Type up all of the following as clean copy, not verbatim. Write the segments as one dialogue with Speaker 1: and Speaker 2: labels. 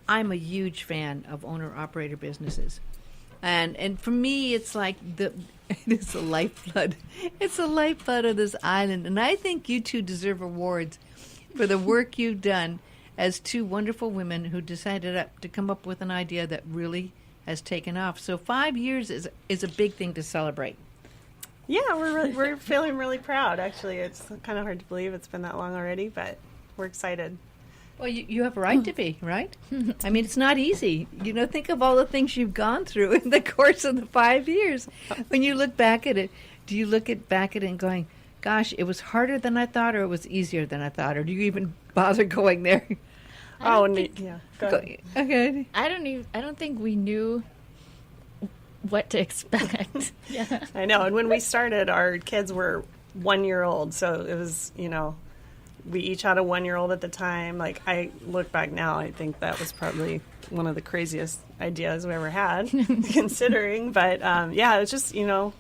Speaker 1: I'm a huge fan of owner-operator businesses. And for me, it's like it is the lifeblood. It's the lifeblood of this island. And I think you two deserve awards for the work you've done as two wonderful women who decided to come up with an idea that really has taken off. So 5 years is a big thing to celebrate.
Speaker 2: Yeah, we're feeling really proud, actually. It's kind of hard to believe it's been that long already, but we're excited.
Speaker 1: Well, you have a right to be, right? I mean, it's not easy. Think of all the things you've gone through in the course of the 5 years. When you look back at it, do you back at it and going, gosh, it was harder than I thought, or it was easier than I thought, or do you even bother going there?
Speaker 2: Go ahead.
Speaker 1: Okay.
Speaker 3: I don't think we knew what to expect. Yeah.
Speaker 2: I know. And when we started, our kids were 1 year old. So it was, we each had a 1 year old at the time. Like, I look back now, I think that was probably one of the craziest ideas we ever had, considering. But yeah, it was just,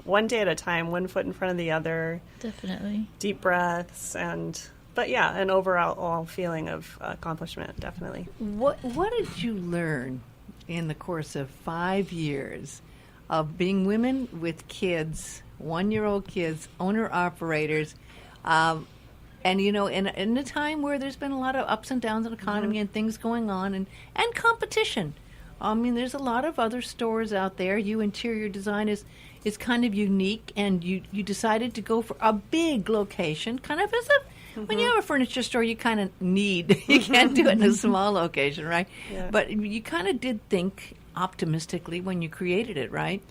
Speaker 2: one day at a time, one foot in front of the other.
Speaker 3: Definitely. Deep
Speaker 2: breaths but yeah, an overall feeling of accomplishment, definitely.
Speaker 1: What did you learn in the course of 5 years of being women with kids, 1 year old kids, owner operators, and in a time where there's been a lot of ups and downs in the economy and things going on and competition. I mean, there's a lot of other stores out there. Hue Interior Design is kind of unique, and you decided to go for a big location, kind of as a when you have a furniture store, you kind of need, you can't do it in a small location, right?
Speaker 2: Yeah.
Speaker 1: But you kind of did think optimistically when you created it, right?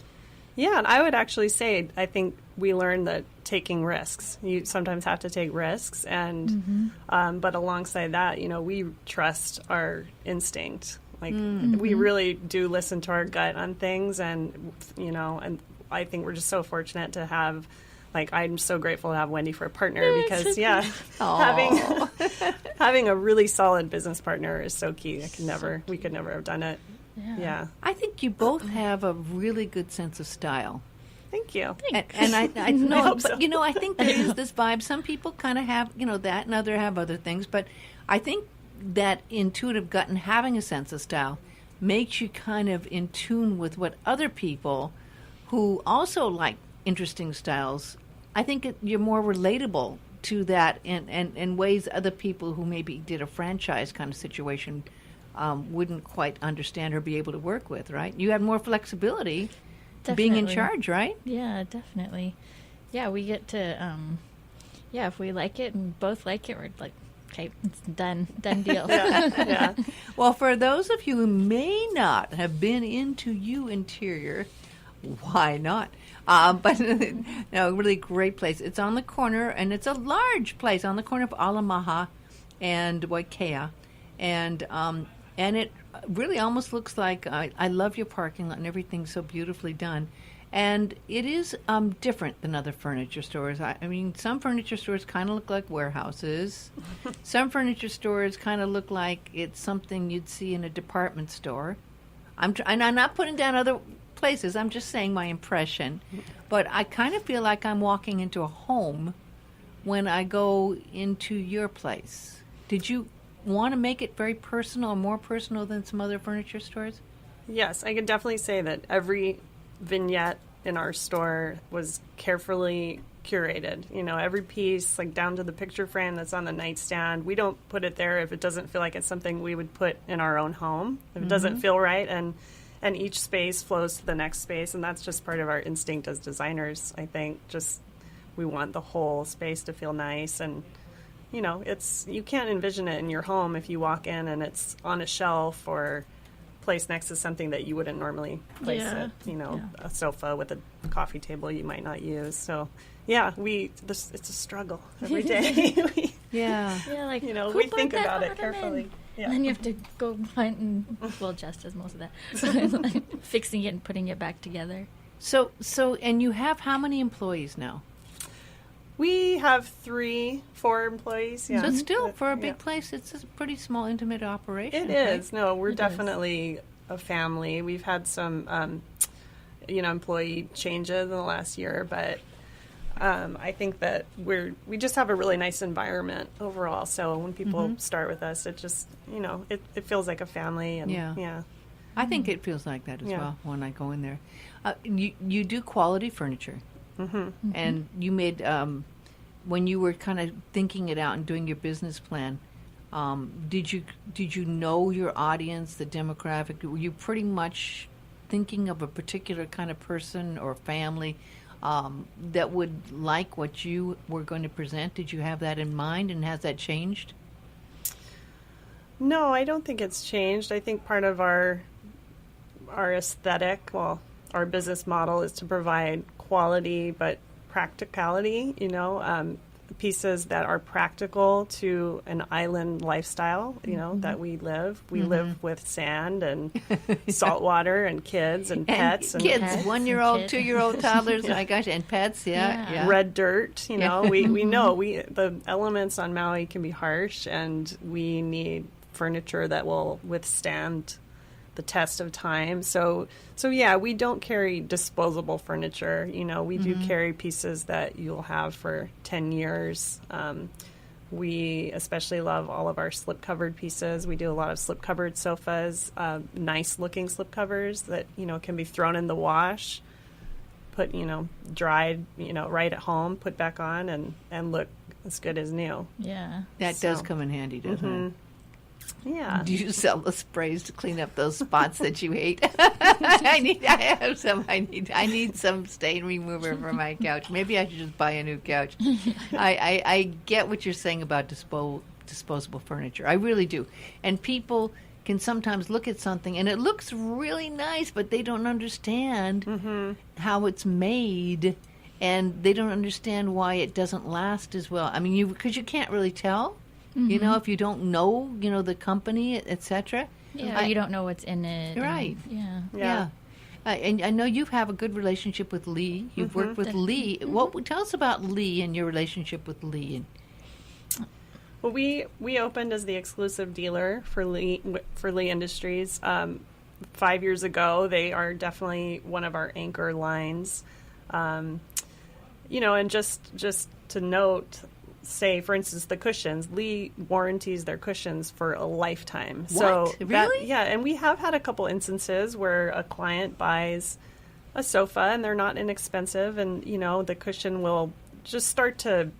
Speaker 2: Yeah, and I would actually say I think we learned that taking risks. You sometimes have to take risks, and but alongside that, we trust our instinct. Like we really do listen to our gut on things, and and I think we're just so fortunate to have. Like, I'm so grateful to have Wendy for a partner because, having a really solid business partner is so key. We could never have done it. Yeah.
Speaker 1: I think you both have a really good sense of style.
Speaker 2: Thank you.
Speaker 1: And I know,
Speaker 2: I hope
Speaker 1: but
Speaker 2: so.
Speaker 1: I think there is this vibe. Some people kind of have, that, and others have other things. But I think that intuitive gut and having a sense of style makes you kind of in tune with what other people who also like interesting styles. I think you're more relatable to that in ways other people who maybe did a franchise kind of situation wouldn't quite understand or be able to work with, right? You have more flexibility being in charge, right?
Speaker 3: Yeah, definitely. Yeah, we get to, if we like it and both like it, we're like, okay, it's done deal.
Speaker 2: Yeah.
Speaker 1: Well, for those of you who may not have been into Hue Interior, why not? But no, really great place. It's on the corner, and it's a large place on the corner of Alamaha and Waikea, and it really almost looks like I love your parking lot and everything's so beautifully done. And it is different than other furniture stores. I mean, some furniture stores kind of look like warehouses. Some furniture stores kind of look like it's something you'd see in a department store. And I'm not putting down other places. I'm just saying my impression. But I kind of feel like I'm walking into a home when I go into your place. Did you want to make it very personal, or more personal than some other furniture stores?
Speaker 2: Yes, I can definitely say that every vignette in our store was carefully curated. Every piece, like down to the picture frame that's on the nightstand. We don't put it there if it doesn't feel like it's something we would put in our own home. If it doesn't feel right, and each space flows to the next space, and that's just part of our instinct as designers, I think. Just we want the whole space to feel nice, and you can't envision it in your home if you walk in and it's on a shelf or placed next to something that you wouldn't normally place it. A sofa with a coffee table you might not use. So yeah, it's a struggle every day.
Speaker 1: Like
Speaker 2: we think about it carefully. Yeah.
Speaker 3: And then you have to go find, Jess does most of that, fixing it and putting it back together.
Speaker 1: So, and you have how many employees now?
Speaker 2: We have 4 employees. Yeah.
Speaker 1: So still, for a big place, it's a pretty small, intimate operation.
Speaker 2: It is. No, we're definitely a family. We've had some, employee changes in the last year, but I think that we just have a really nice environment overall. So when people start with us, it just, it feels like a family. And yeah.
Speaker 1: I think it feels like that as
Speaker 2: Yeah.
Speaker 1: well when I go in there. You do quality furniture, and you made when you were kind of thinking it out and doing your business plan. Did you know your audience, the demographic? Were you pretty much thinking of a particular kind of person or family that would like what you were going to present? Did you have that in mind, and has that changed?
Speaker 2: No, I don't think it's changed. I think part of our aesthetic, our business model is to provide quality but practicality, pieces that are practical to an island lifestyle, that we live. We live with sand and salt water and kids and pets. And
Speaker 1: kids,
Speaker 3: pets
Speaker 1: 1-year-old,
Speaker 3: and
Speaker 1: 2-year-old toddlers, my gosh, and pets, yeah.
Speaker 2: red dirt, we know the elements on Maui can be harsh, and we need furniture that will withstand the test of time. So yeah, we don't carry disposable furniture. We do carry pieces that you'll have for 10 years. We especially love all of our slip-covered pieces. We do a lot of slip-covered sofas, nice-looking slip covers that, can be thrown in the wash, put, dried, right at home, put back on, and look as good as new.
Speaker 3: Yeah.
Speaker 1: That does come in handy, doesn't it?
Speaker 2: Yeah.
Speaker 1: Do you sell the sprays to clean up those spots that you hate? I have some. I need some stain remover for my couch. Maybe I should just buy a new couch. I get what you're saying about disposable furniture. I really do. And people can sometimes look at something and it looks really nice, but they don't understand how it's made, and they don't understand why it doesn't last as well. I mean, because you can't really tell. If you don't know, the company, etc.
Speaker 3: Yeah, you don't know what's in it.
Speaker 1: Right.
Speaker 3: Yeah.
Speaker 1: And I know you have a good relationship with Lee. You've worked with Lee. Tell us about Lee and your relationship with Lee.
Speaker 2: Well, we opened as the exclusive dealer for Lee Industries 5 years ago. They are definitely one of our anchor lines. And just to note, say, for instance, the cushions. Lee warranties their cushions for a lifetime.
Speaker 1: What? Really?
Speaker 2: And we have had a couple instances where a client buys a sofa and they're not inexpensive, and the cushion will just start to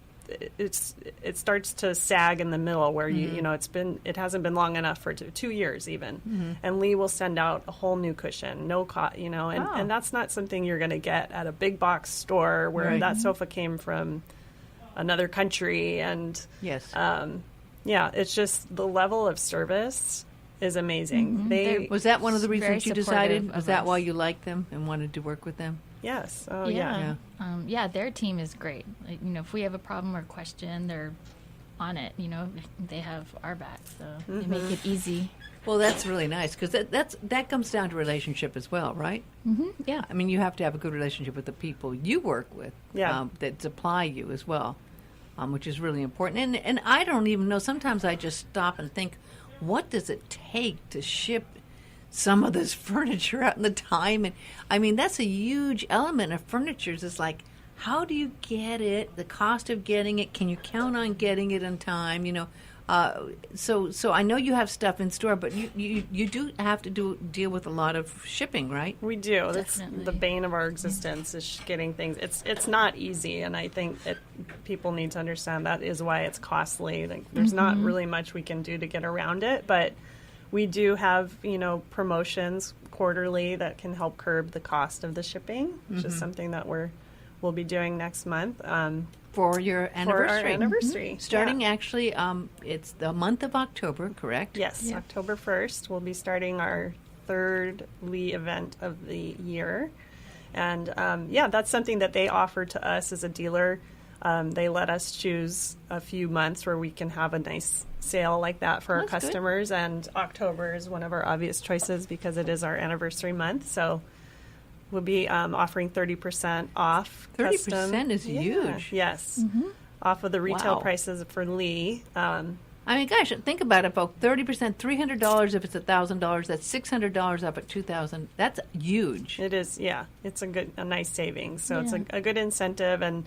Speaker 2: it starts to sag in the middle where it hasn't been long enough for 2 years even, and Lee will send out a whole new cushion, no cost, and that's not something you're going to get at a big box store where that sofa came from another country. And
Speaker 1: yes,
Speaker 2: it's just the level of service is amazing.
Speaker 1: Was that one of the reasons you decided?
Speaker 3: of
Speaker 1: Was that
Speaker 3: us.
Speaker 1: why you liked them and wanted to work with them?
Speaker 2: Yes.
Speaker 3: Yeah. Their team is great. Like, if we have a problem or question, they're on it. They have our back, so they make it easy.
Speaker 1: Well, that's really nice, because that comes down to relationship as well, right?
Speaker 3: Yeah.
Speaker 1: I mean, you have to have a good relationship with the people you work with, that supply you as well, which is really important. And I don't even know. Sometimes I just stop and think, what does it take to ship some of this furniture out in the time? And I mean, that's a huge element of furniture. Is like, how do you get it? The cost of getting it? Can you count on getting it in time? So I know you have stuff in store, but you do have to deal with a lot of shipping, right?
Speaker 2: We do.
Speaker 3: Definitely.
Speaker 2: That's the bane of our existence, is getting things. It's not easy, and I think people need to understand that is why it's costly. Like, there's not really much we can do to get around it, but we do have promotions quarterly that can help curb the cost of the shipping, which is something that we'll be doing next month.
Speaker 1: For your anniversary.
Speaker 2: For our anniversary.
Speaker 1: Starting actually, it's the month of October, correct?
Speaker 2: Yes,
Speaker 3: Yeah.
Speaker 2: October 1st. We'll be starting our third Lee event of the year. And, that's something that they offer to us as a dealer. They let us choose a few months where we can have a nice sale like that for our
Speaker 1: That's good.
Speaker 2: customers. And October is one of our obvious choices because it is our anniversary month. So we'll be offering 30% off.
Speaker 1: 30% is huge.
Speaker 2: Yes. Off of the retail
Speaker 1: Wow.
Speaker 2: prices for Lee.
Speaker 1: I mean, gosh, think about it, folks. 30%, $300 if it's $1,000. That's $600 up at $2,000. That's huge.
Speaker 2: It is, yeah. It's a nice savings. So it's
Speaker 3: Yeah.
Speaker 2: a good incentive, and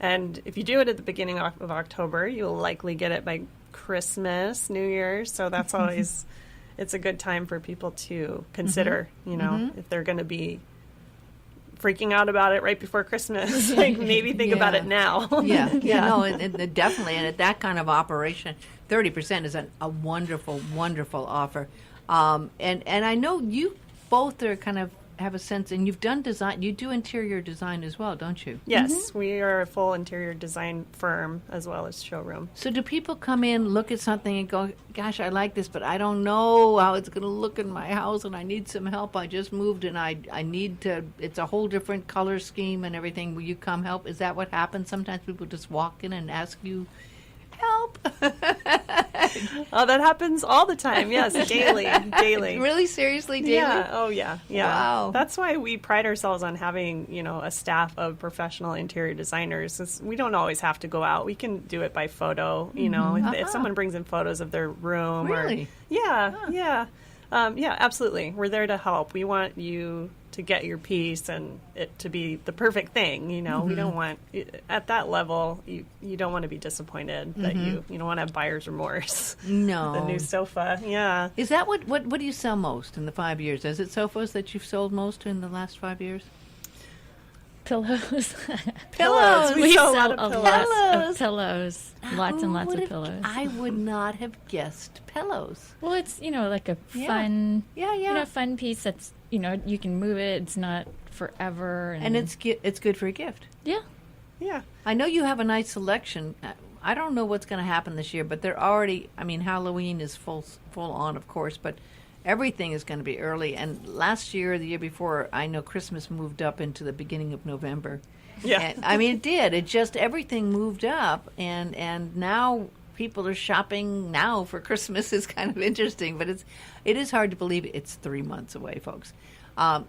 Speaker 2: And if you do it at the beginning of October, you'll likely get it by Christmas, New Year's. So that's always, it's a good time for people to consider, you know, if they're going to be freaking out about it right before Christmas, like maybe think about it now.
Speaker 1: No, and definitely. And at that kind of operation, 30% is a wonderful, wonderful offer. And I know you both are kind of have a sense, and you've done design. You do interior design as well, don't you?
Speaker 2: Yes, we are a full interior design firm as well as showroom.
Speaker 1: So do people come in, look at something, and go, "Gosh, I like this, but I don't know how it's going to look in my house, and I need some help. I just moved, and I need to. It's a whole different color scheme and everything. Will you come help?" Is that what happens? Sometimes people just walk in and ask you help.
Speaker 2: Oh, that happens all the time. Yes, daily.
Speaker 1: Really, seriously, daily?
Speaker 2: Yeah. Oh, yeah.
Speaker 1: Wow.
Speaker 2: That's why we pride ourselves on having, you know, a staff of professional interior designers. We don't always have to go out. We can do it by photo. You know, if someone brings in photos of their room,
Speaker 1: Really?
Speaker 2: yeah, absolutely. We're there to help. We want you to get your piece and it to be the perfect thing. You know, we don't want at that level. You don't want to be disappointed that you don't want to have buyer's remorse.
Speaker 1: No.
Speaker 2: The new sofa, yeah.
Speaker 1: Is that what do you sell most in the 5 years? Is it sofas that you've sold most in the last 5 years?
Speaker 3: Pillows.
Speaker 2: Pillows.
Speaker 3: We
Speaker 2: sell
Speaker 3: sell
Speaker 2: a lot of
Speaker 3: a
Speaker 2: pillows.
Speaker 3: lot of pillows. Lots and lots
Speaker 1: Would
Speaker 3: of
Speaker 1: have-
Speaker 3: pillows.
Speaker 1: I would not have guessed pillows.
Speaker 3: Well, it's, you know, like a
Speaker 1: Yeah.
Speaker 3: fun,
Speaker 1: Yeah.
Speaker 3: you know, fun piece that's, you know, you can move it. It's not forever.
Speaker 1: And it's good for a gift.
Speaker 3: yeah.
Speaker 2: Yeah.
Speaker 1: I know you have a nice selection. I don't know what's going to happen this year, but they're already. I mean, Halloween is full on, of course, but everything is going to be early. And last year, the year before, I know Christmas moved up into the beginning of November.
Speaker 2: Yeah.
Speaker 1: And, I mean, it did. It just everything moved up, and now people are shopping now for Christmas. Is kind of interesting, but it is hard to believe it's 3 months away, folks.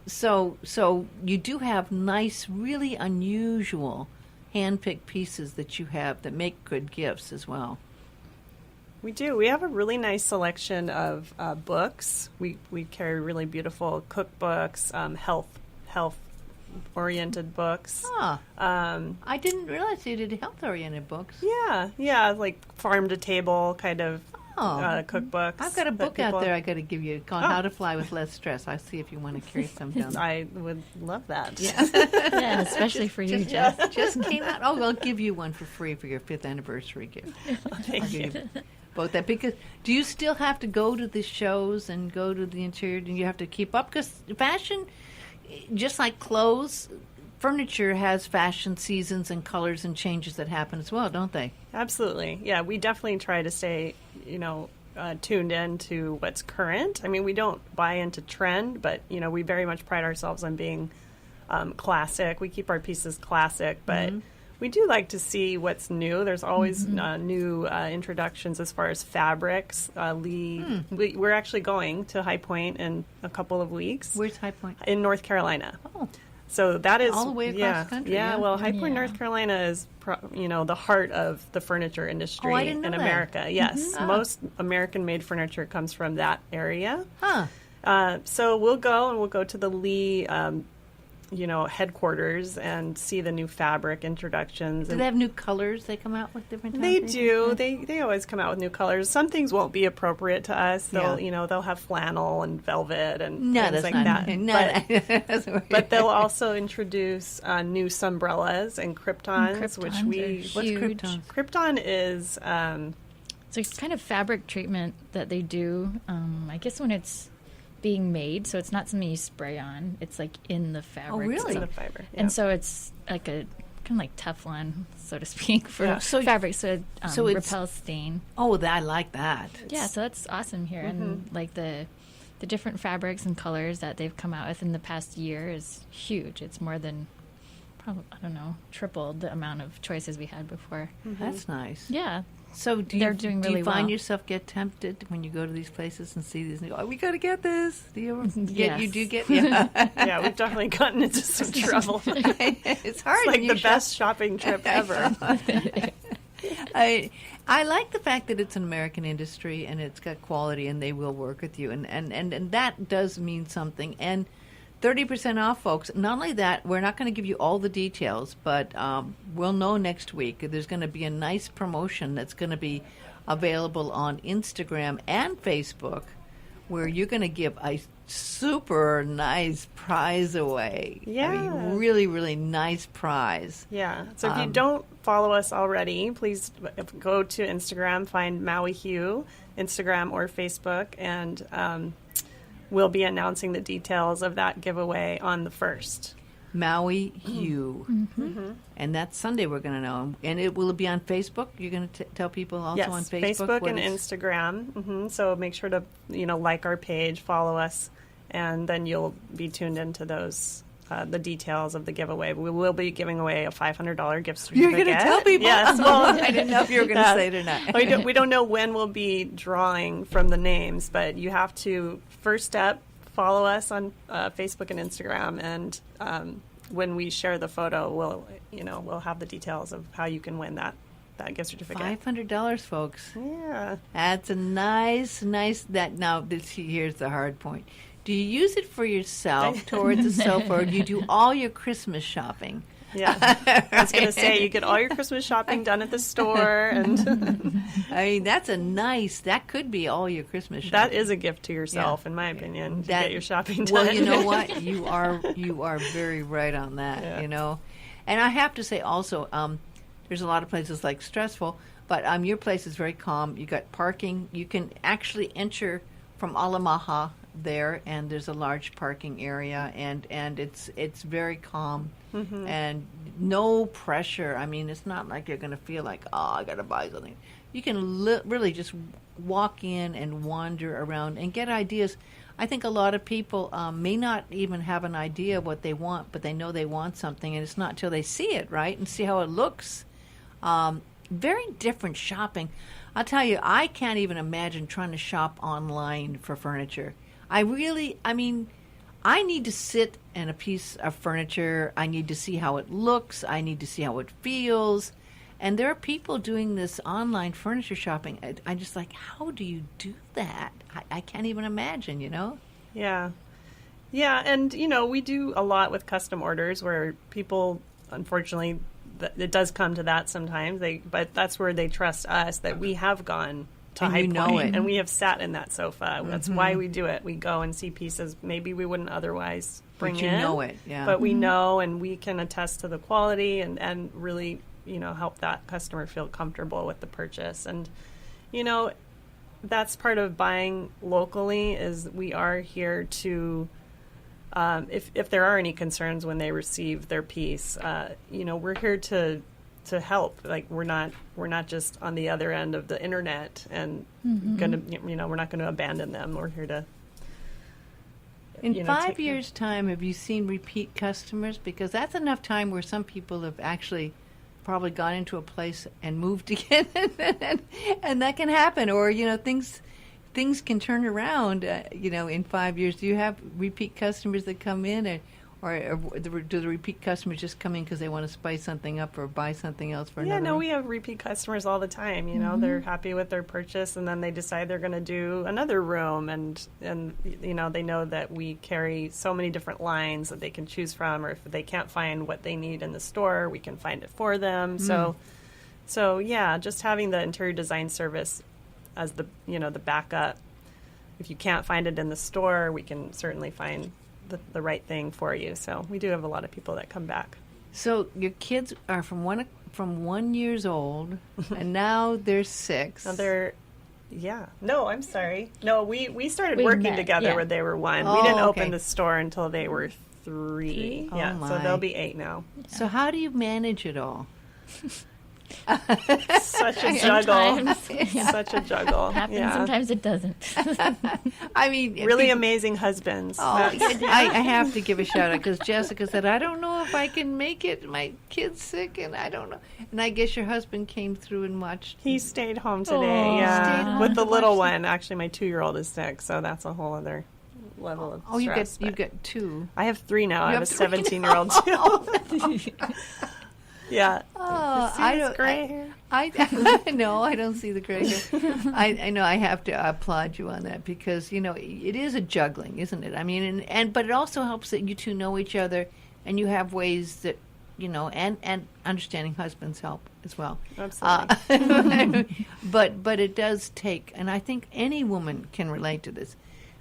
Speaker 1: So you do have nice, really unusual hand-picked pieces that you have that make good gifts as well.
Speaker 2: We do. We have a really nice selection of books. We carry really beautiful cookbooks, health-oriented books.
Speaker 1: I didn't realize you did health-oriented books.
Speaker 2: Yeah, like farm to table kind of cookbooks.
Speaker 1: I've got a
Speaker 2: that
Speaker 1: book out
Speaker 2: people-
Speaker 1: there I got to give you called How to Fly with Less Stress. I'll see if you want to carry some down.
Speaker 2: I would love that.
Speaker 3: Yeah, especially for you, Jeff.
Speaker 1: Just came out. Oh, I'll give you one for free for your 5th anniversary gift.
Speaker 2: Thank you.
Speaker 1: Both that, because do you still have to go to the shows and go to the interior? Do you have to keep up? Because fashion, just like clothes, furniture has fashion seasons and colors and changes that happen as well, don't they?
Speaker 2: Absolutely. Yeah, we definitely try to stay, tuned in to what's current. I mean, we don't buy into trend, but, we very much pride ourselves on being classic. We keep our pieces classic, but we do like to see what's new. There's always new introductions as far as fabrics. We're actually going to High Point in a couple of weeks.
Speaker 1: Where's High Point?
Speaker 2: In North Carolina.
Speaker 1: Oh.
Speaker 2: So that is
Speaker 1: All the way across the country,
Speaker 2: Yeah,
Speaker 1: yeah.
Speaker 2: well, High Point,
Speaker 3: Yeah.
Speaker 2: North Carolina is the heart of the furniture industry
Speaker 1: I didn't know
Speaker 2: in
Speaker 1: that.
Speaker 2: America. Yes, most American-made furniture comes from that area.
Speaker 1: Huh.
Speaker 2: So we'll go to the Lee, headquarters and see the new fabric introductions.
Speaker 1: Do
Speaker 2: And
Speaker 1: they have new colors they come out with different times?
Speaker 2: they do. They always come out with new colors. Some things won't be appropriate to us. They'll they'll have flannel and velvet and
Speaker 1: No,
Speaker 2: things
Speaker 1: that's
Speaker 2: like
Speaker 1: not.
Speaker 2: that.
Speaker 1: No, that's weird.
Speaker 2: But they'll also introduce new sunbrellas and kryptons, which
Speaker 3: Kryptons
Speaker 2: we.
Speaker 3: are
Speaker 1: What's
Speaker 3: huge.
Speaker 1: Krypton?
Speaker 2: Krypton is
Speaker 3: It's a kind of fabric treatment that they do, I guess, when it's being made. So it's not something you spray on. It's like in the fabric.
Speaker 1: really?
Speaker 2: in the fiber,
Speaker 3: And so it's like a kind of like Teflon, so to speak, for
Speaker 2: Yeah.
Speaker 1: So-
Speaker 3: fabric. So it
Speaker 1: so it's-
Speaker 3: repels stain.
Speaker 1: Oh, I like that.
Speaker 3: Yeah, so that's awesome here. And like the different fabrics and colors that they've come out with in the past year is huge. It's more than, probably, I don't know, tripled the amount of choices we had before.
Speaker 1: That's nice.
Speaker 3: Yeah.
Speaker 1: So
Speaker 3: They're doing
Speaker 1: do
Speaker 3: really
Speaker 1: you find
Speaker 3: well.
Speaker 1: yourself get tempted when you go to these places and see these? And you go, oh, we got to get this. Do you ever get?
Speaker 3: Yes.
Speaker 1: You do get? Yeah.
Speaker 2: yeah, we've definitely gotten into some trouble.
Speaker 1: It's hard.
Speaker 2: It's like
Speaker 1: when
Speaker 2: the
Speaker 1: you shop-
Speaker 2: best shopping trip ever.
Speaker 1: I like the fact that it's an American industry and it's got quality and they will work with you and that does mean something. And 30% off, folks. Not only that, we're not going to give you all the details, but we'll know next week. There's going to be a nice promotion that's going to be available on Instagram and Facebook, where you're going to give a super nice prize away.
Speaker 2: Yeah.
Speaker 1: I mean, really, really nice prize.
Speaker 2: Yeah. So if you don't follow us already, please go to Instagram, find Maui Hue, Instagram or Facebook, and we'll be announcing the details of that giveaway on the 1st.
Speaker 1: Maui Hue.
Speaker 2: Mm-hmm.
Speaker 1: And that's Sunday we're going to know. And it will be on Facebook? You're going to tell people also
Speaker 2: Yes,
Speaker 1: on Facebook?
Speaker 2: Facebook and Instagram. So make sure to, like our page, follow us, and then you'll be tuned into those, the details of the giveaway. We will be giving away a $500 gift certificate.
Speaker 1: You're going to tell people?
Speaker 2: Yes. Well,
Speaker 1: I didn't know if you were going to say it or not.
Speaker 2: we don't know when we'll be drawing from the names, but you have to, first step, follow us on Facebook and Instagram, and when we share the photo, we'll have the details of how you can win that gift certificate.
Speaker 1: $500, folks.
Speaker 2: Yeah,
Speaker 1: That's a nice. That now. Here's the hard point. Do you use it for yourself, towards the sofa, or do you do all your Christmas shopping?
Speaker 2: Yeah, I was going to say you get all your Christmas shopping done at the store, and
Speaker 1: I mean that could be all your Christmas shopping.
Speaker 2: that is a gift to yourself, in my opinion. To get your shopping done.
Speaker 1: Well, you know what, you are very right on that.
Speaker 2: Yeah.
Speaker 1: And I have to say also, there's a lot of places like stressful, but your place is very calm. You got parking. You can actually enter from Alamaha there, and there's a large parking area, and it's very calm. Mm-hmm. And no pressure. I mean, it's not like you're going to feel like, I got to buy something. You can really just walk in and wander around and get ideas. I think a lot of people may not even have an idea of what they want, but they know they want something, and it's not till they see it, right, and see how it looks. Very different shopping. I'll tell you, I can't even imagine trying to shop online for furniture. I need to sit in a piece of furniture. I need to see how it looks. I need to see how it feels. And there are people doing this online furniture shopping. I'm just like, how do you do that? I can't even imagine,
Speaker 2: Yeah. Yeah, and, we do a lot with custom orders where people, unfortunately, it does come to that sometimes. But that's where they trust us, that we have gone to High Point, and we have sat in that sofa. That's why we do it. We go and see pieces maybe we wouldn't otherwise bring in.
Speaker 1: But you know it, yeah.
Speaker 2: But we know, and we can attest to the quality and really, help that customer feel comfortable with the purchase. And, that's part of buying locally, is we are here to, if there are any concerns when they receive their piece, we're here to help. Like we're not just on the other end of the internet and we're not gonna abandon them. We're here to.
Speaker 1: In 5 years' time, have you seen repeat customers? Because that's enough time where some people have actually probably gone into a place and moved again, and that can happen. Or things can turn around. In 5 years, do you have repeat customers that come in, or do the repeat customers just come in because they want to spice something up or buy something else for another?
Speaker 2: Yeah, no, we have repeat customers all the time. They're happy with their purchase, and then they decide they're going to do another room, and they know that we carry so many different lines that they can choose from, or if they can't find what they need in the store, we can find it for them. So yeah, just having the interior design service as the the backup. If you can't find it in the store, we can certainly find the right thing for you. So we do have a lot of people that come back.
Speaker 1: So your kids are from 1 years old, and now they're 6.
Speaker 2: Now they're, no, I'm sorry. No, we started working together when they were 1. We didn't open the store until they were 3. Yeah, so they'll be 8 now. Yeah.
Speaker 1: So how do you manage it all?
Speaker 2: Such a juggle. Such a juggle.
Speaker 3: It happens, sometimes it doesn't.
Speaker 1: I mean,
Speaker 2: really amazing husbands.
Speaker 1: I have to give a shout out because Jessica said, I don't know if I can make it. My kid's sick, and I don't know. And I guess your husband came through and watched.
Speaker 2: He stayed home today, with the little one. Actually, my 2-year-old is sick, so that's a whole other level of stress.
Speaker 1: You get 2.
Speaker 2: I have 3 now. I have a 17-year-old too. Yeah.
Speaker 1: Oh,
Speaker 2: See
Speaker 1: I
Speaker 2: this
Speaker 1: don't.
Speaker 2: gray hair?
Speaker 1: I no, I don't see the gray hair. I know I have to applaud you on that because it is a juggling, isn't it? I mean, but it also helps that you two know each other, and you have ways that and understanding husbands help as well.
Speaker 2: Absolutely.
Speaker 1: But it does take, and I think any woman can relate to this.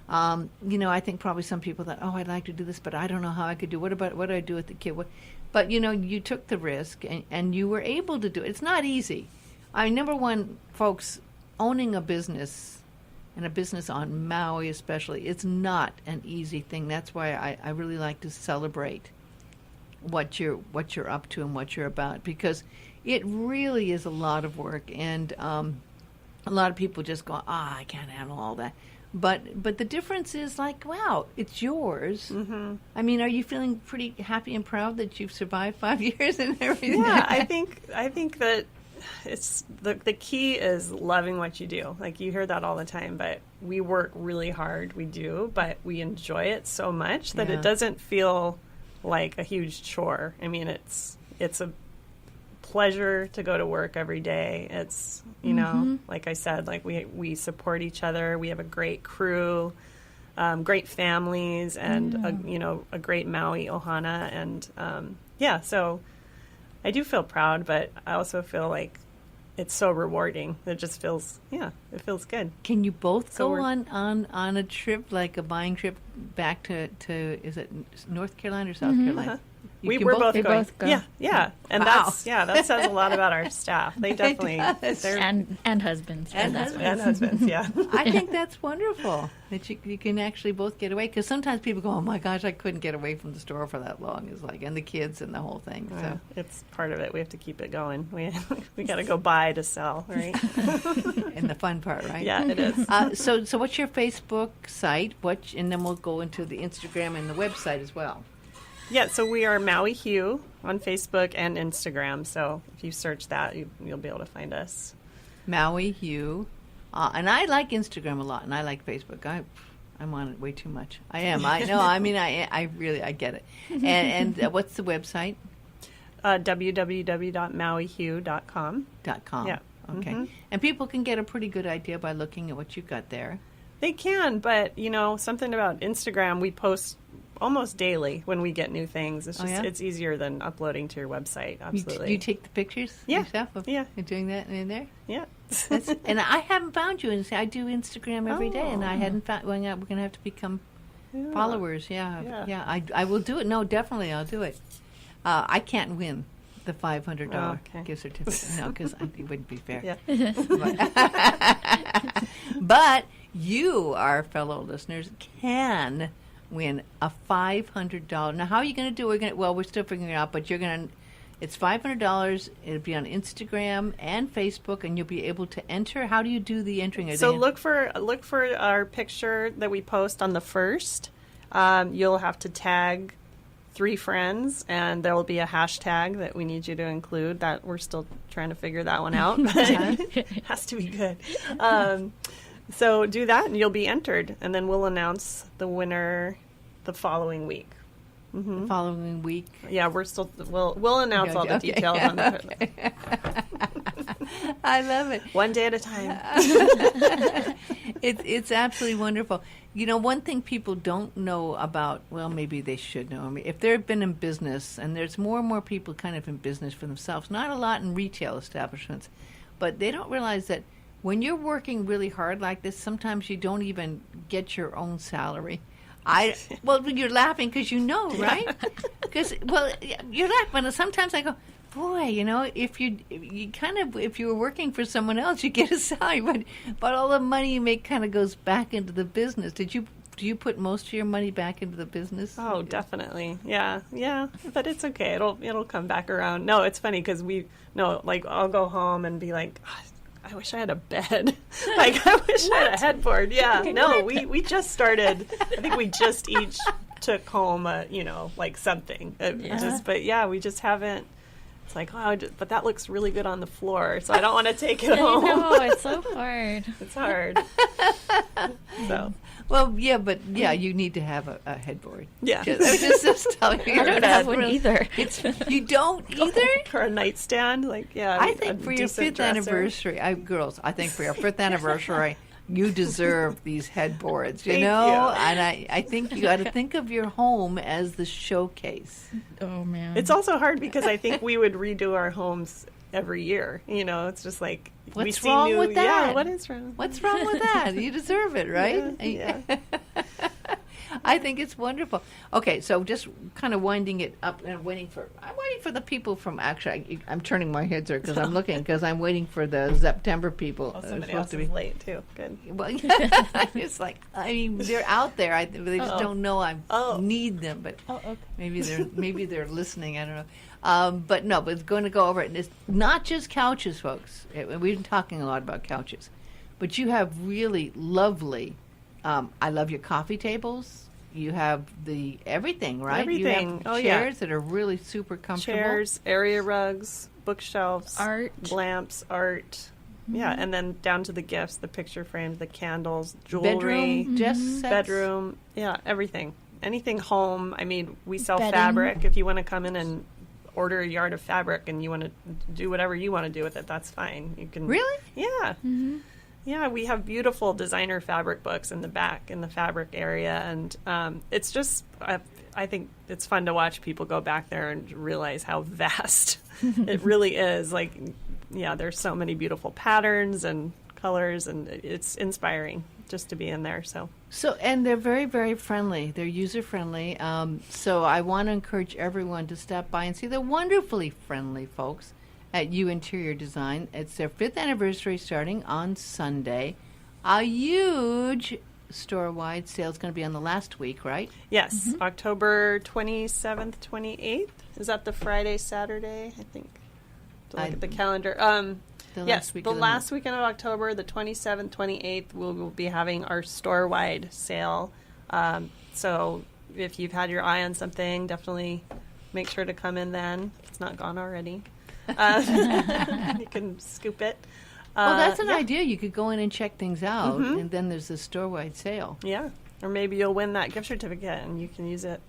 Speaker 1: I think probably some people thought, I'd like to do this, but I don't know how I could do. What do I do with the kid? But you took the risk and you were able to do it. It's not easy. I mean, number one, folks, owning a business and a business on Maui especially, it's not an easy thing. That's why I really like to celebrate what you're up to and what you're about, because it really is a lot of work, and a lot of people just go, I can't handle all that. But the difference is like, wow, it's yours. Mm-hmm. I mean, are you feeling pretty happy and proud that you've survived 5 years and everything?
Speaker 2: Yeah, I think that it's the key is loving what you do. Like, you hear that all the time, but we work really hard. We do, but we enjoy it so much that it doesn't feel like a huge chore. I mean, it's a pleasure to go to work every day. It's, like I said, like we support each other. We have a great crew, great families, and a great Maui ohana. And so I do feel proud, but I also feel like it's so rewarding. It just feels, it feels good.
Speaker 1: Can you both go on a trip, like a buying trip back to is it North Carolina or South Carolina?
Speaker 2: We're both going.
Speaker 3: Both go.
Speaker 2: Yeah. And
Speaker 1: wow.
Speaker 2: that says a lot about our staff. They definitely,
Speaker 3: and husbands.
Speaker 2: And husbands, yeah.
Speaker 1: I think that's wonderful that you can actually both get away, because sometimes people go, oh my gosh, I couldn't get away from the store for that long. It's like, and the kids and the whole thing. So
Speaker 2: it's part of it. We have to keep it going. We got to go buy to sell, right?
Speaker 1: And the fun part, right?
Speaker 2: Yeah, it is.
Speaker 1: So what's your Facebook site? And then we'll go into the Instagram and the website as well.
Speaker 2: Yeah, so we are Maui Hue on Facebook and Instagram. So if you search that, you'll be able to find us.
Speaker 1: Maui Hue. And I like Instagram a lot, and I like Facebook. I'm on it way too much. I am. I know. I mean, I really get it. And what's the website?
Speaker 2: www.mauihue.com.
Speaker 1: .com.
Speaker 2: Yeah.
Speaker 1: Okay.
Speaker 2: Mm-hmm.
Speaker 1: And people can get a pretty good idea by looking at what you've got there.
Speaker 2: They can, but, something about Instagram, we post almost daily when we get new things. It's just it's easier than uploading to your website. Absolutely.
Speaker 1: You take the pictures yourself? You're doing that in there?
Speaker 2: Yeah.
Speaker 1: And I haven't found you. I do Instagram every day, and I hadn't found. We're going to have to become followers. Yeah. I will do it. No, definitely, I'll do it. I can't win the $500 gift certificate. No, because it wouldn't be fair.
Speaker 2: Yeah.
Speaker 1: But you, our fellow listeners, can win a $500. Now, how are you going to do it? We're still figuring it out, but it's $500. It'll be on Instagram and Facebook, and you'll be able to enter. How do you do the entering?
Speaker 2: So look for our picture that we post on the 1st. You'll have to tag 3 friends, and there will be a hashtag that we need you to include. That we're still trying to figure that one out, but it has to be good. So do that, and you'll be entered, and then we'll announce the winner the following week.
Speaker 1: Mm-hmm. The following week?
Speaker 2: Yeah, we'll announce all the details on the
Speaker 1: I love it.
Speaker 2: One day at a time.
Speaker 1: It's absolutely wonderful. One thing people don't know about, well, maybe they should know. I mean, if they've been in business, and there's more and more people kind of in business for themselves, not a lot in retail establishments, but they don't realize that when you're working really hard like this, sometimes you don't even get your own salary. Well, you're laughing because right? Because you're laughing. Sometimes I go, boy, if you were working for someone else, you get a salary, but all the money you make kind of goes back into the business. Do you put most of your money back into the business?
Speaker 2: Oh, definitely. Yeah. But it's okay. It'll come back around. No, it's funny because I'll go home and be like, I wish I had a bed. I wish I had a headboard. Yeah. No, we just started. I think we just each took home, something. We just haven't. It's like, but that looks really good on the floor, so I don't want to take it home.
Speaker 3: I know, it's so hard.
Speaker 2: It's hard. So,
Speaker 1: Well, yeah, but yeah, you need to have a headboard.
Speaker 2: Yeah.
Speaker 1: Just telling you.
Speaker 3: I don't have one either.
Speaker 1: You don't either?
Speaker 2: For a nightstand, like, yeah.
Speaker 1: I
Speaker 2: a
Speaker 1: think for your
Speaker 2: decent
Speaker 1: fifth
Speaker 2: dresser.
Speaker 1: anniversary, girls, I think for your fifth anniversary, you deserve these headboards, you
Speaker 2: Thank
Speaker 1: know?
Speaker 2: you.
Speaker 1: And I think you got to think of your home as the showcase.
Speaker 3: Oh man.
Speaker 2: It's also hard because I think we would redo our homes every year. You know, it's just like we
Speaker 1: What's
Speaker 2: see
Speaker 1: wrong
Speaker 2: new.
Speaker 1: with that?
Speaker 2: Yeah, what is wrong?
Speaker 1: What's wrong with that? You deserve it, right?
Speaker 2: Yeah.
Speaker 1: I think it's wonderful. Okay, so just kind of winding it up and I'm waiting for the people from, actually, I'm turning my head there because I'm looking, because I'm waiting for the September people.
Speaker 2: Oh,
Speaker 1: They're
Speaker 2: somebody
Speaker 1: supposed
Speaker 2: else
Speaker 1: to be
Speaker 2: is late too. Good.
Speaker 1: Well, it's like, I mean, they're out there. They just don't know I need them, but
Speaker 2: okay.
Speaker 1: maybe they're listening. I don't know. But no, but it's going to go over it. And it's not just couches, folks. We've been talking a lot about couches, but you have really lovely. I love your coffee tables. You have the everything, right?
Speaker 2: Everything.
Speaker 1: You have chairs that are really super comfortable.
Speaker 2: Chairs, area rugs, bookshelves,
Speaker 3: Art.
Speaker 2: lamps, art. Yeah, and then down to the gifts, the picture frames, the candles, jewelry,
Speaker 1: Bedroom, just sets.
Speaker 2: bedroom. Yeah, everything. Anything home. I mean, we sell
Speaker 3: Bedding.
Speaker 2: fabric. If you want to come in and order a yard of fabric and you want to do whatever you want to do with it, that's fine. You can.
Speaker 1: Really?
Speaker 2: Yeah.
Speaker 3: Mm-hmm.
Speaker 2: Yeah, we have beautiful designer fabric books in the back in the fabric area, and it's just I think it's fun to watch people go back there and realize how vast it really is. Like, yeah, there's so many beautiful patterns and colors, and it's inspiring just to be in there. So
Speaker 1: And they're very, very friendly. They're user friendly. So I want to encourage everyone to stop by and see the wonderfully friendly folks at HUE Interior Design. It's their 5th anniversary starting on Sunday. A huge store-wide sale is going to be on the last week, right?
Speaker 2: yes, October 27th, 28th. Is that the Friday, Saturday? I think. To look at the calendar. Yes, the last weekend of October, the 27th, 28th, we'll be having our store-wide sale. So if you've had your eye on something, definitely make sure to come in then. If it's not gone already. You can scoop it.
Speaker 1: Well, that's an
Speaker 2: yeah.
Speaker 1: idea. You could go in and check things out, and then there's a store-wide sale.
Speaker 2: Yeah. Or maybe you'll win that gift certificate and you can use it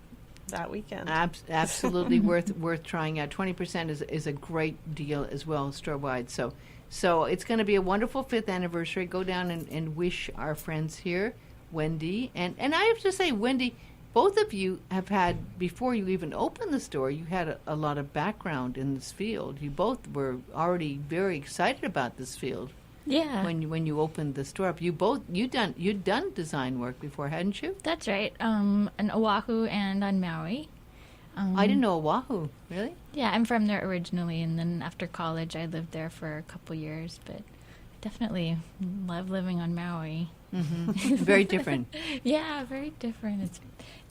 Speaker 2: that weekend.
Speaker 1: Absolutely worth trying out. 20% is a great deal as well, store-wide. So it's going to be a wonderful 5th anniversary. Go down and wish our friends here, Wendy. And I have to say, Wendy, both of you have had, before you even opened the store, you had a lot of background in this field. You both were already very excited about this field.
Speaker 3: Yeah.
Speaker 1: When you opened the store up, you'd done design work before, hadn't you?
Speaker 3: That's right. On Oahu and on Maui.
Speaker 1: I didn't know Oahu, really.
Speaker 3: Yeah, I'm from there originally, and then after college, I lived there for a couple years. But definitely love living on Maui.
Speaker 1: Very different.
Speaker 3: Yeah, very different.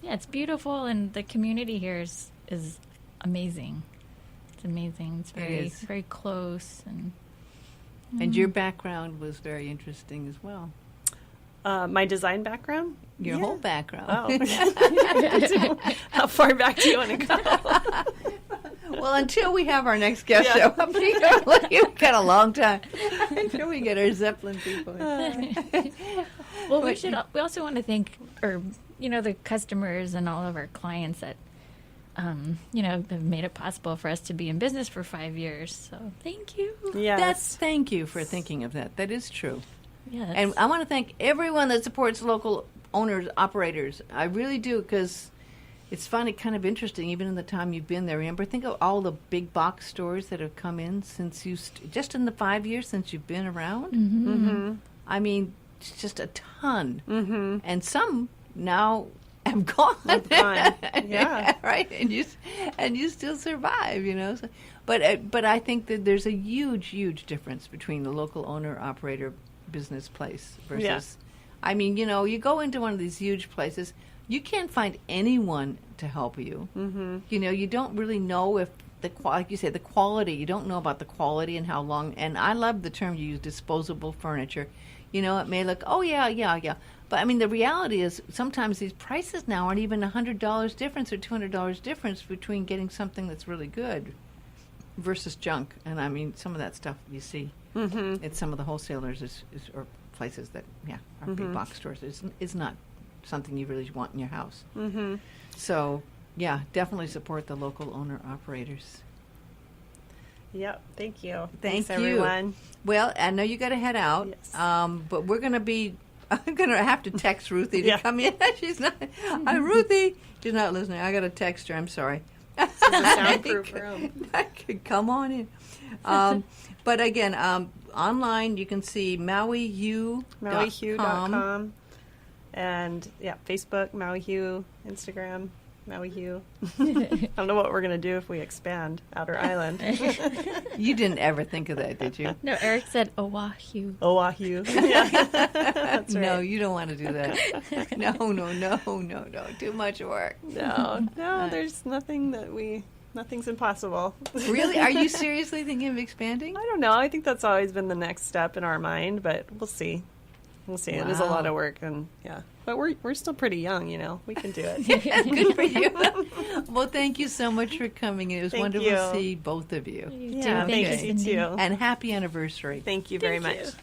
Speaker 3: It's beautiful, and the community here is amazing. It's amazing. It's
Speaker 1: is.
Speaker 3: very close,
Speaker 1: And your background was very interesting as well.
Speaker 2: My design background?
Speaker 1: Your whole background.
Speaker 2: Oh. How far back do you want to go?
Speaker 1: Well, until we have our next guest show up here, we've got a long time until we get our Zeppelin people.
Speaker 3: Well, we also want to thank, the customers and all of our clients that, have made it possible for us to be in business for 5 years. So thank you.
Speaker 2: Yes.
Speaker 1: Thank you for thinking of that. That is true.
Speaker 3: Yes.
Speaker 1: And I want to thank everyone that supports local owners, operators. I really do, because it's fun and kind of interesting, even in the time you've been there. Remember, think of all the big box stores that have come in since just in the 5 years since you've been around.
Speaker 2: Mm-hmm.
Speaker 1: I mean, it's just a ton. Mm-hmm. And some now have gone.
Speaker 2: Yeah.
Speaker 1: Right? And you still survive, So, but I think that there's a huge difference between the local owner-operator business place versus...
Speaker 2: Yeah.
Speaker 1: I mean, you go into one of these huge places, you can't find anyone to help you. Mm-hmm. You don't really know if like you say, the quality. You don't know about the quality and how long. And I love the term you use, disposable furniture. It may look, oh yeah. But I mean, the reality is sometimes these prices now aren't even $100 difference or $200 difference between getting something that's really good versus junk. And I mean, some of that stuff you see at some of the wholesalers or places that, are big box stores. It's not something you really want in your house. Mm-hmm. So, yeah, definitely support the local owner-operators.
Speaker 2: Yep. Thank you.
Speaker 1: Thanks,
Speaker 2: Thanks everyone.
Speaker 1: Well, I know you got to head out,
Speaker 2: Yes.
Speaker 1: but we're going to be. I'm going to have to text Ruthie to
Speaker 2: Yeah.
Speaker 1: come in. She's not. Ruthie, she's not listening. I got to text her. I'm sorry.
Speaker 2: It's a soundproof room.
Speaker 1: I could come on in. But again, online you can see MauiHue.com.
Speaker 2: MauiHue.com. And yeah, Facebook, MauiHue, Instagram, MauiHue. I don't know what we're going to do if we expand Outer Island.
Speaker 1: You didn't ever think of that, did you?
Speaker 3: No, Eric said Oahu.
Speaker 2: Oahu. Yeah. That's right.
Speaker 1: No, you don't want to do that. No. Too much work.
Speaker 2: No, there's nothing's impossible.
Speaker 1: Really? Are you seriously thinking of expanding?
Speaker 2: I don't know. I think that's always been the next step in our mind, but we'll see. We'll see. It is a lot of work, and yeah. But we're still pretty young, We can do it.
Speaker 1: Good for you. Well, thank you so much for coming. It was
Speaker 2: Thank
Speaker 1: wonderful
Speaker 2: you.
Speaker 1: to see both of you.
Speaker 2: Yeah,
Speaker 3: Thank
Speaker 2: thanks,
Speaker 3: you,
Speaker 2: you
Speaker 3: Cindy.
Speaker 2: too.
Speaker 1: And happy anniversary.
Speaker 2: Thank you very much.